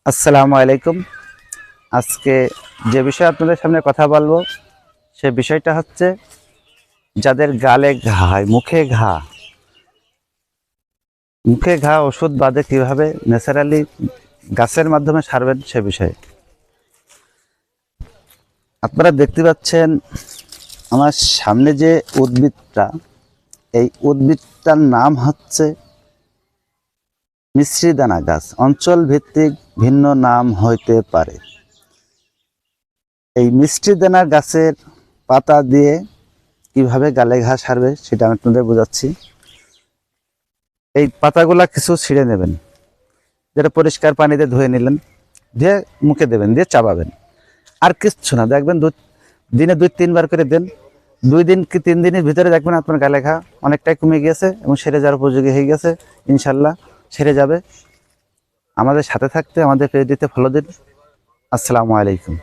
আসসালামু আলাইকুম। আজকে যে বিষয়ে আপনাদের সামনে কথা বলবো সে বিষয়টা হচ্ছে যাদের গালে ঘা হয়, মুখে ঘা ওষুধ বাদে কিভাবে ন্যাচারালি গাছের মাধ্যমে সারবেন সে বিষয়ে। আপনারা দেখতে পাচ্ছেন আমার সামনে যে উদ্ভিদটা, এই উদ্ভিদটার নাম হচ্ছে মিশ্রিদানা গাছ। অঞ্চল ভিত্তিক ভিন্ন নাম হইতে পারে। এই মিষ্টিদানা গাছের পাতা দিয়ে কিভাবে গালে ঘা সারবে সেটা আমি আপনাদের বোঝাচ্ছি। এই পাতাগুলা কিছু ছিঁড়ে নেবেন, যেটা পরিষ্কার পানিতে ধুয়ে নিলেন, দিয়ে মুখে দেবেন, দিয়ে চাবাবেন। আর কিচ্ছু না, দেখবেন দিনে 2-3 বার করে দেন। 2 দিন কি 3 দিনের ভিতরে দেখবেন আপনার গালে ঘা অনেকটাই কমে গিয়েছে এবং সেরে যাওয়ার উপযোগী হয়ে গেছে। ইনশাল্লাহ সেরে যাবে। আমাদের সাথে থাকতে আমাদের পেজটিতে ফলো দিন। আসসালামু আলাইকুম।